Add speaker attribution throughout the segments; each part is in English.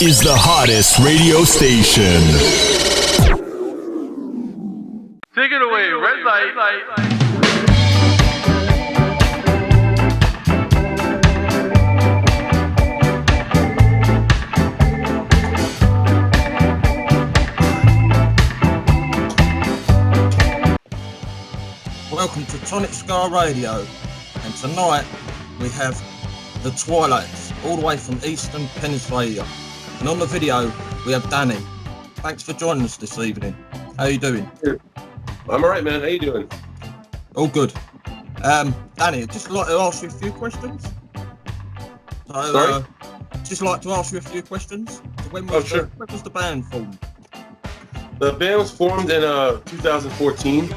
Speaker 1: is the hottest radio station.
Speaker 2: Take it away, red light.
Speaker 3: Welcome to Tonic Scar Radio, and tonight we have the Twilights, all the way from Easton, Pennsylvania. And on the video we have Danny. Thanks for joining us this evening. How are you doing?
Speaker 4: I'm alright, man. How you doing?
Speaker 3: All good. Danny, I'd just like to ask you a few questions.
Speaker 4: Sorry?
Speaker 3: Just like to ask you a few questions. When was the band formed?
Speaker 4: The band was formed in 2014.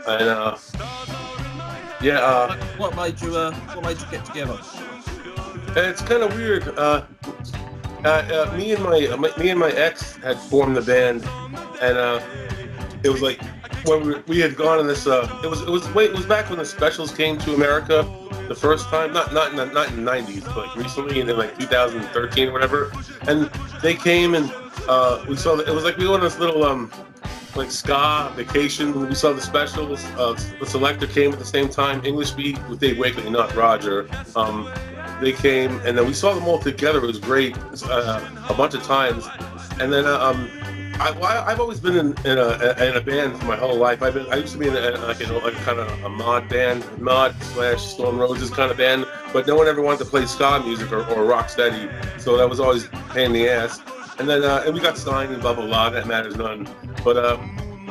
Speaker 4: And
Speaker 3: what made you get together?
Speaker 4: It's kind of weird. Me and my ex had formed the band, and it was like when we had gone on this. It was back when the Specials came to America the first time. Not in the 90s, but like recently in like 2013 or whatever. And they came and we saw that it was like we went on this little like ska vacation. We saw the Specials. The Selector came at the same time. English Beat with Dave Wakely, not Roger. They came, and then we saw them all together. It was great, a bunch of times. And then I've always been in a band for my whole life. I used to be in like kind of a mod band, / Stone Roses kind of band. But no one ever wanted to play ska music or rock steady, so that was always a pain in the ass. And then and we got signed and blah blah blah. That matters none. But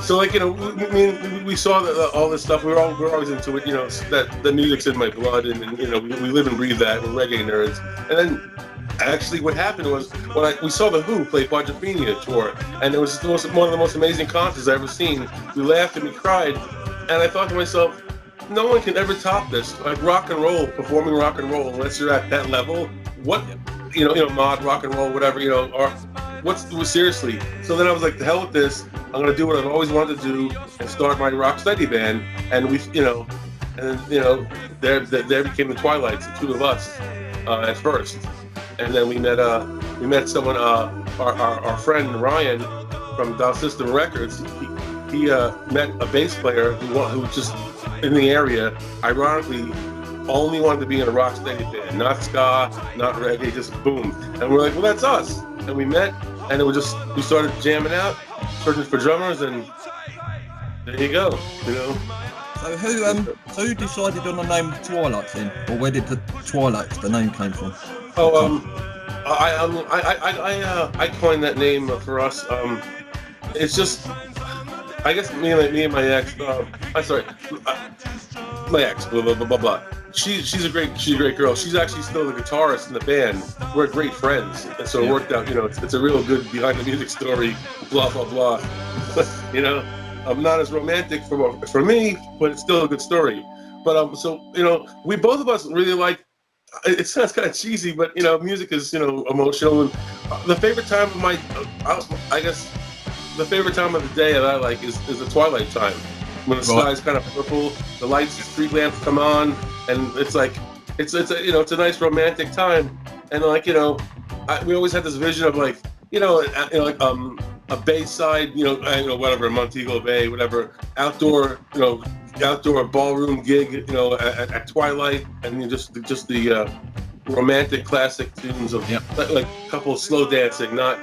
Speaker 4: so like we saw all this stuff. We're always into it. That the music's in my blood, and we live and breathe that. We're reggae nerds. And then actually, what happened was when we saw the Who play Quadrophenia tour, and it was one of the most amazing concerts I've ever seen. We laughed and we cried, and I thought to myself, no one can ever top this. Like rock and roll, performing rock and roll, unless you're at that level. What mod rock and roll, whatever, or seriously. So then I was like, the hell with this. I'm gonna do what I've always wanted to do and start my rock steady band. And there became the Twilights, the two of us at first. And then we met someone, our friend Ryan from Down System Records. He met a bass player who was just in the area, ironically, only wanted to be in a rock steady band, not ska, not reggae, just boom. And we're like, well, that's us. And we met, and we started jamming out, searching for drummers, and there you go.
Speaker 3: So who decided on the name Twilights then, or where did the Twilights, the name came from?
Speaker 4: I coined that name for us. It's just, I guess me and my ex. My ex. Blah blah blah blah blah. She's a great girl. She's actually still the guitarist in the band. We're great friends, and so it worked out. It's a real good behind the music story. Blah blah blah. I'm not as romantic for me, but it's still a good story. But we both of us really like. It sounds kind of cheesy, but music is emotional. And the favorite time of the favorite time of the day that I like is the twilight time, when the sky's kind of purple, the lights, the street lamps come on, and it's like it's a nice romantic time. And we always had this vision of a bayside, whatever, Montego Bay, whatever, outdoor ballroom gig, at twilight, and just the romantic classic tunes of like a couple of slow dancing, not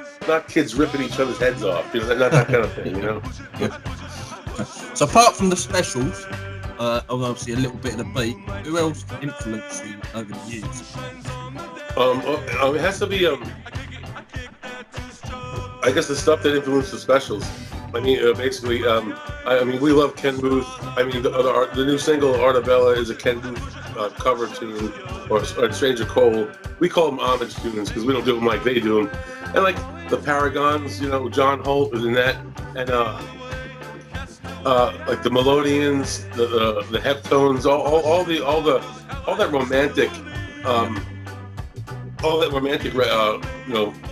Speaker 4: kids ripping each other's heads off, not that kind of thing,
Speaker 3: So apart from the Specials, obviously a little bit of the beat, who else influenced you over the years?
Speaker 4: It has to be I guess the stuff that influenced the Specials. I mean, basically, we love Ken Booth. I mean, the new single "Art of Bella" is a Ken Booth cover tune, or Stranger Cole. We call them homage tunes because we don't do them like they do them. And like the Paragons, John Holt was in that, and like the Melodians, the Heptones, all that romantic. All that romantic,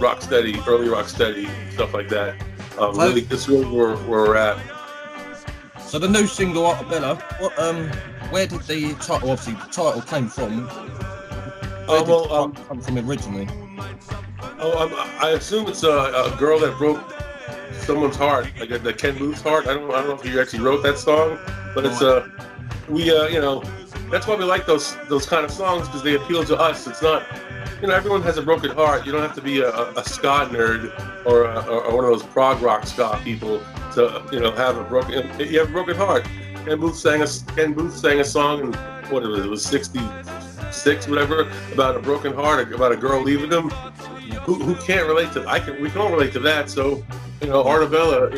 Speaker 4: rock steady, early rock steady, stuff like that. Really, it's really where we're at.
Speaker 3: So the new single, Art of Bella, where did the title, obviously the title came from? Where did it come from originally?
Speaker 4: I assume it's a girl that broke someone's heart, like the Ken Booth's heart. I don't know if he actually wrote that song, but it's that's why we like those kind of songs, because they appeal to us. It's not, everyone has a broken heart. You don't have to be a ska nerd or one of those prog rock ska people to have a broken. You have a broken heart. Ken Booth sang a song in what it was 66, whatever, about a broken heart, about a girl leaving him. Who can't relate to? We can all relate to that. So, Artabella,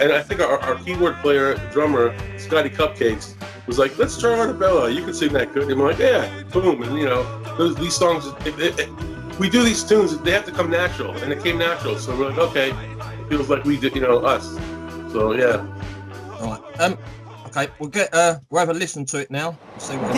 Speaker 4: and I think our keyboard player, drummer, Scotty Cupcakes, was like, let's try Artabella. You can sing that good. And we're like, yeah, boom. And these songs, we do these tunes, they have to come natural, and it came natural. So we're like, okay, it feels like we did, us. So yeah.
Speaker 3: All right. Okay, we'll have a listen to it now. See what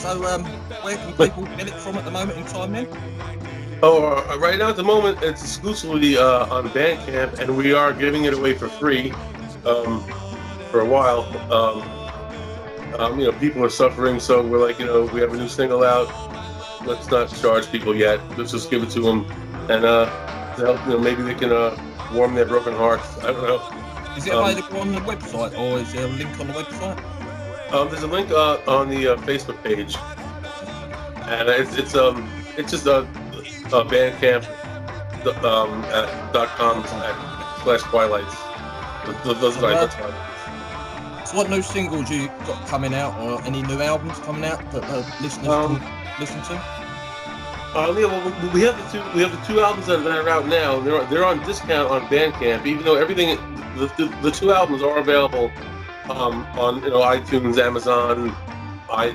Speaker 3: So, where can people get it from at the moment in time then?
Speaker 4: Right now at the moment, it's exclusively on Bandcamp, and we are giving it away for free for a while. People are suffering, so we're like, we have a new single out. Let's not charge people yet. Let's just give it to them, and to help, maybe they can warm their broken hearts. I don't know.
Speaker 3: Is it available on the website, or is there a link on the website?
Speaker 4: There's a link on the Facebook page, and it's just bandcamp.com/Twilights. Those are
Speaker 3: So what new singles you got coming out, or any new albums coming out that listeners can listen to?
Speaker 4: We have the two albums that are out now. They're on discount on Bandcamp, even though the two albums are available on iTunes, Amazon,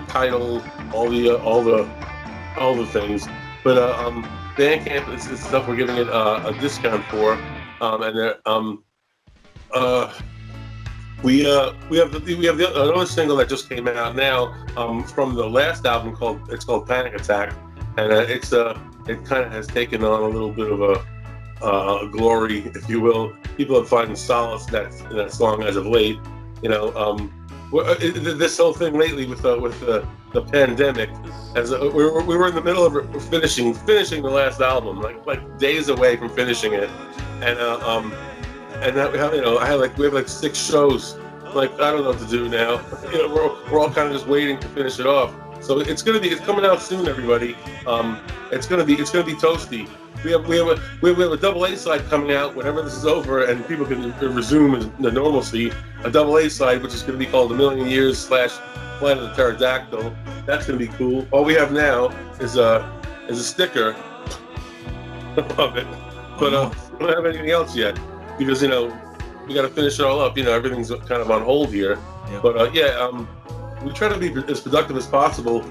Speaker 4: Tidal, all the things. But Bandcamp is stuff we're giving it a discount for, and we have another single that just came out now from the last album called Panic Attack, and it kind of has taken on a little bit of a glory, if you will. People have found solace in that song as of late. This whole thing lately with the pandemic, as we were in the middle of finishing the last album, like days away from finishing it, and that we have we have 6 shows. Like, I don't know what to do now. We're all kind of just waiting to finish it off. So it's coming out soon, everybody. It's gonna be toasty. We have a double A side coming out whenever this is over and people can resume the normalcy. A double A side, which is going to be called A Million Years / Planet of the Pterodactyl. That's going to be cool. All we have now is a sticker of it, but we don't have anything else yet because we got to finish it all up. Everything's kind of on hold here. Yeah. But we try to be as productive as possible,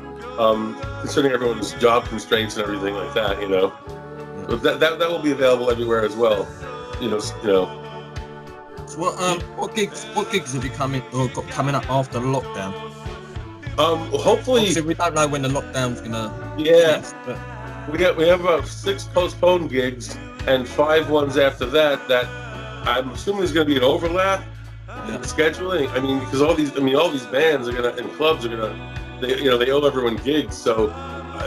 Speaker 4: considering everyone's job constraints and everything like that. But that will be available everywhere as well. So
Speaker 3: what gigs have you got coming up after the lockdown?
Speaker 4: Hopefully,
Speaker 3: obviously we don't know when the lockdown's gonna.
Speaker 4: yeah.
Speaker 3: Hit, but
Speaker 4: We have about 6 postponed gigs and 5 ones after that. That I'm assuming there's going to be an overlap in scheduling. I mean, because all these bands are gonna and clubs are gonna, they owe everyone gigs. So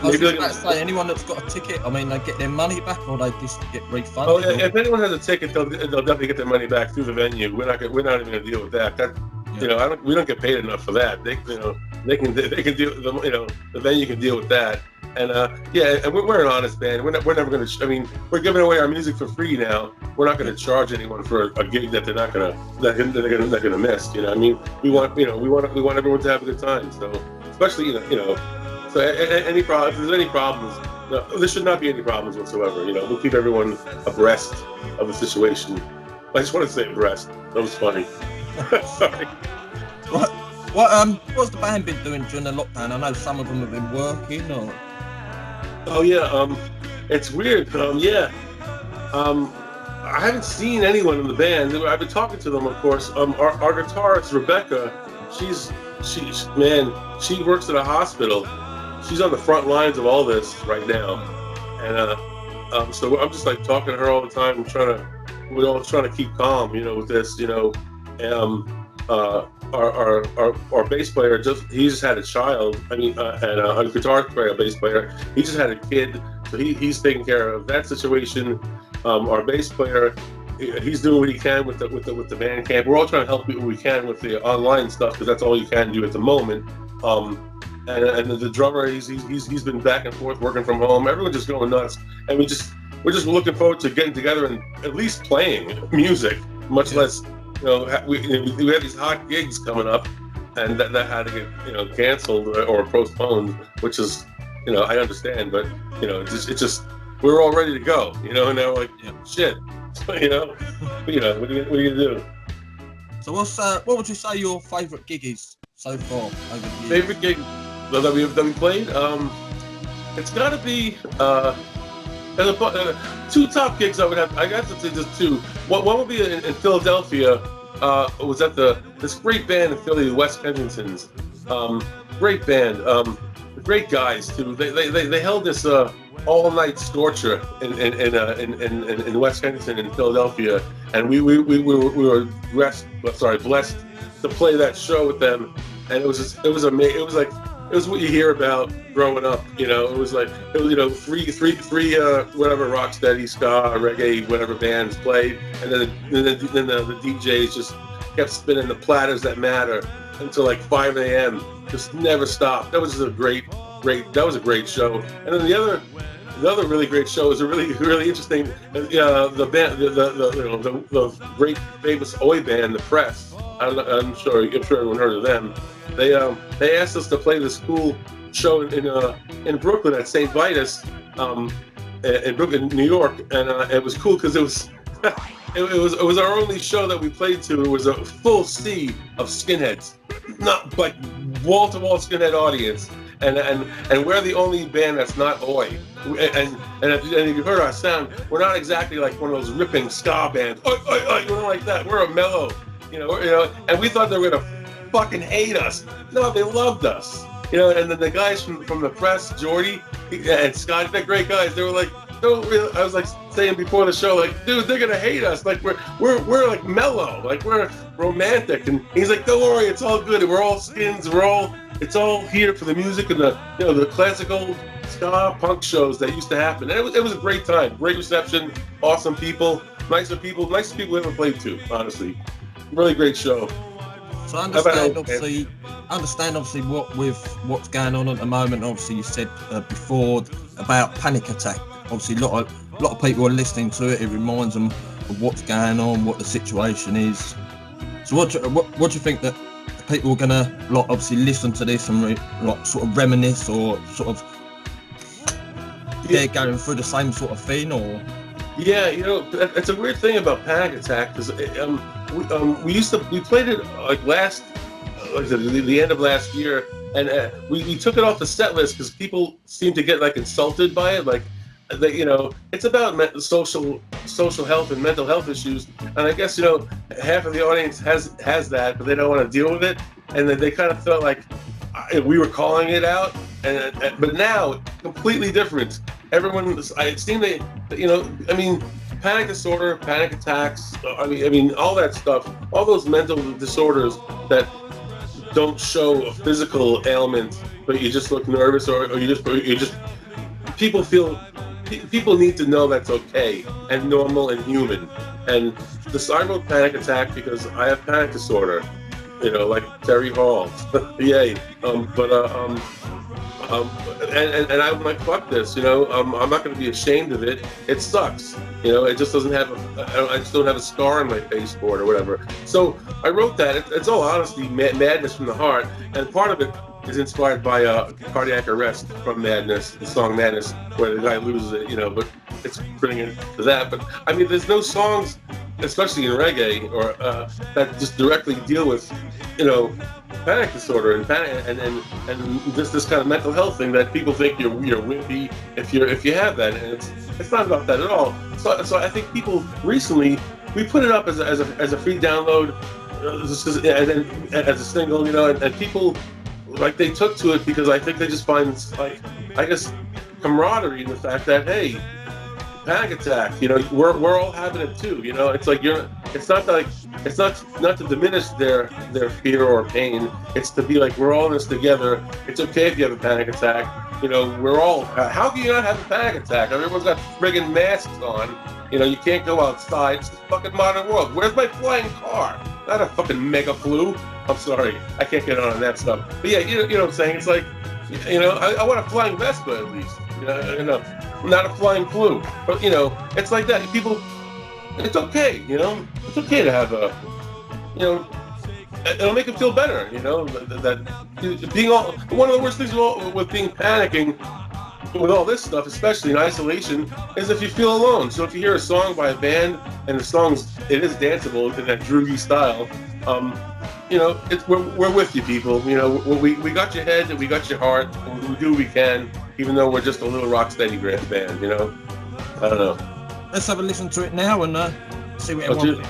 Speaker 3: maybe they're gonna say anyone that's got a ticket. I mean, they get their money back or they just get refunded.
Speaker 4: Oh, if anyone has a ticket, they'll definitely get their money back through the venue. We're not even going to deal with that. We don't get paid enough for that. They can deal. The venue can deal with that. And and we're an honest band. We're never going to. I mean, we're giving away our music for free now. We're not going to charge anyone for a gig that they're not going to miss. I mean, we want everyone to have a good time. So especially so any problem, if there's any problems, there should not be any problems whatsoever. We'll keep everyone abreast of the situation. I just want to say abreast. That was funny. Sorry.
Speaker 3: What's the band been doing during the lockdown? I know some of them have been working or.
Speaker 4: Oh yeah, it's weird. I haven't seen anyone in the band. I've been talking to them, of course. Our guitarist Rebecca, she works at a hospital. She's on the front lines of all this right now, and so I'm just like talking to her all the time. We're all trying to keep calm, with this, Our bass player he just had a child. I mean, and a guitar player, bass player, he just had a kid, so he's taking care of that situation. Our bass player, he's doing what he can with the band camp. We're all trying to help what we can with the online stuff because that's all you can do at the moment. And the drummer, he's been back and forth working from home. Everyone's just going nuts, and we're just looking forward to getting together and at least playing music, much less. We have these hot gigs coming up, and that had to get canceled or postponed, which is I understand, but it's just we're all ready to go, and now we're like shit, what are you gonna do?
Speaker 3: So what would you say your favourite gig is so far over the years?
Speaker 4: Favorite gig that we played? It's got to be. There's 2 top gigs I would have. I got to say just 2. One would be in Philadelphia. Was at this great band in Philly, the West Kensingtons. Great band. Great guys too. They held this all-night scorcher in West Kensington in Philadelphia, and we were blessed to play that show with them. And it was amazing. It was like. It was what you hear about growing up, It was like, three whatever rocksteady, ska, reggae, whatever bands played, and then the DJs just kept spinning the platters that matter until like 5 a.m. Just never stopped. That was just a great show. And then the other really great show is a really interesting. The band, the great famous Oi band, the Press. I'm sure everyone heard of them. They asked us to play this cool show in Brooklyn at St. Vitus, in Brooklyn, New York, and it was cool because it was it was our only show that we played to. It was a full sea of skinheads, not like wall-to-wall skinhead audience, and we're the only band that's not Oi, and if you heard our sound, we're not exactly like one of those ripping ska bands, oi, oi, oi, we're not like that. We're a mellow, and we thought they were gonna fucking hate us. No, they loved us. And then the guys from the Press, Jordy and Scott, they're great guys. They were like, I was like saying before the show, like, dude, they're gonna hate us. Like we're like mellow, like we're romantic. And he's like, don't worry, it's all good. We're all skins. It's all here for the music and the classical ska punk shows that used to happen. And it was a great time, great reception, awesome people, nicest people we ever played to. Honestly, really great show.
Speaker 3: So I understand obviously what's going on at the moment. Obviously, you said before about panic attack. Obviously, a lot of people are listening to it. It reminds them of what's going on, what the situation is. So what do you think that people are gonna obviously listen to this and sort of reminisce or sort of they're going through the same sort of thing or?
Speaker 4: Yeah, it's a weird thing about panic attack because we played it like the end of last year, and we took it off the set list because people seem to get like insulted by it, like it's about social health and mental health issues, and I guess half of the audience has that, but they don't want to deal with it, and then they kind of felt like we were calling it out, but now completely different. Everyone, it seemed panic disorder, panic attacks. I mean, all that stuff, all those mental disorders that don't show a physical ailment, but you just look nervous, or you just people need to know that's okay and normal and human. And I wrote panic attack because I have panic disorder, like Terry Hall. Yay. And I'm like, fuck this, I'm not going to be ashamed of it. It sucks, it just doesn't have I just don't have a scar on my face for it or whatever. So I wrote that. It's all honesty, madness from the heart, and part of it is inspired by Cardiac Arrest from Madness, the song Madness, where the guy loses it, but it's bringing it to that. But I mean, there's no songs, especially in reggae, or that just directly deal with, panic disorder and panic and this kind of mental health thing that people think you're wimpy if you have that, and it's not about that at all. So I think people recently, we put it up as a free download, and then as a single, and people, like, they took to it because I think they just find, like, I guess, camaraderie in the fact that, hey, panic attack, we're all having it too, it's like it's not to diminish their fear or pain. It's to be like, we're all in this together. It's okay if you have a panic attack. We're all, how can you not have a panic attack? Everyone's got friggin' masks on. You can't go outside. It's the fucking modern world. Where's my flying car? Not a fucking mega flu. I'm sorry, I can't get on that stuff. But yeah, you know what I'm saying? It's like, I want a flying Vespa at least. Not a flying flu. But it's like that. People, it's okay. It's okay to have it'll make them feel better. That being one of the worst things with being panicking with all this stuff, especially in isolation, is if you feel alone. So if you hear a song by a band and it is danceable in that droogy style, we're with you, people. We got your head and we got your heart. And we do what we can, even though we're just a little rocksteady band. I don't know.
Speaker 3: Let's have a listen to it now and see what it wants.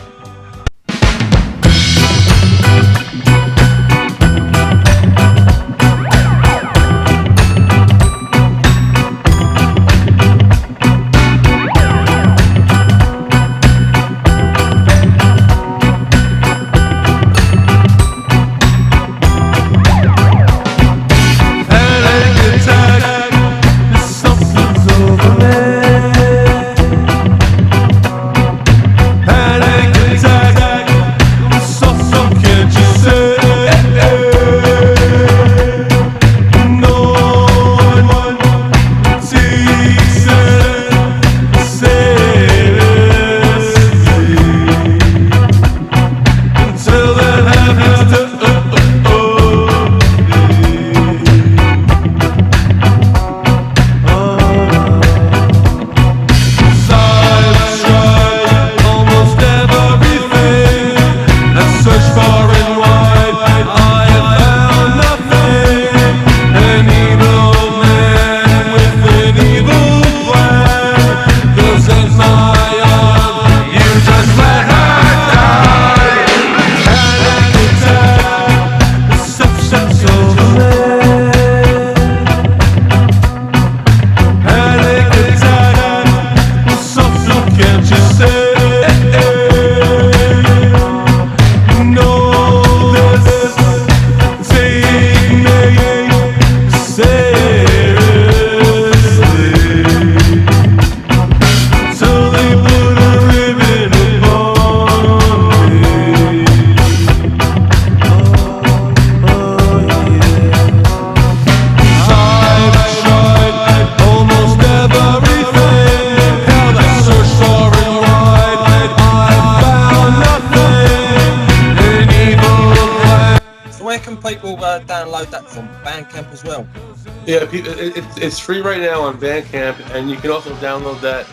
Speaker 3: People download that from Bandcamp as well?
Speaker 4: Yeah, it's free right now on Bandcamp, and you can also download that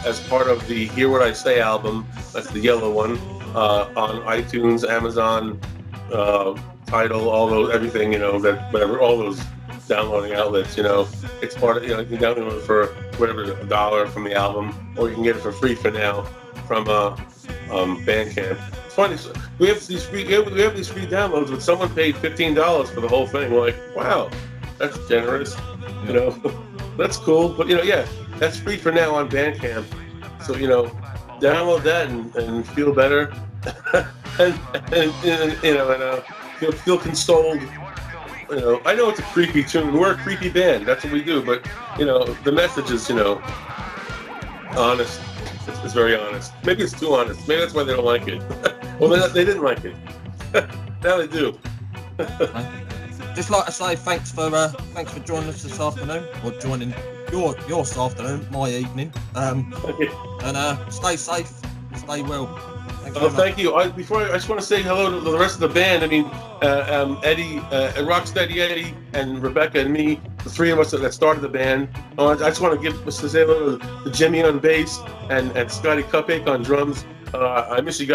Speaker 4: as part of the Hear What I Say album. That's the yellow one, on iTunes, Amazon, Tidal, all those, everything, whatever, all those downloading outlets. It's part of, you can download it for whatever, $1 from the album, or you can get it for free for now from Bandcamp. As funny. So we have these free downloads, but someone paid $15 for the whole thing. We're like, wow, that's generous. You know, that's cool. But yeah, that's free for now on Bandcamp. So download that and feel better, and feel consoled. I know it's a creepy tune. We're a creepy band. That's what we do. But the message is honest. It's very honest. Maybe it's too honest. Maybe that's why they don't like it. Well, they didn't like it. Now they do.
Speaker 3: Just like to say thanks for joining us this afternoon, or joining your this afternoon, my evening. And stay safe, stay well.
Speaker 4: Thank you. I just want to say hello to the rest of the band. I mean, Eddie, Rocksteady Eddie, and Rebecca and me, the three of us that started the band. I just want to say hello to Jimmy on bass and Scotty Cupcake on drums. I miss you guys.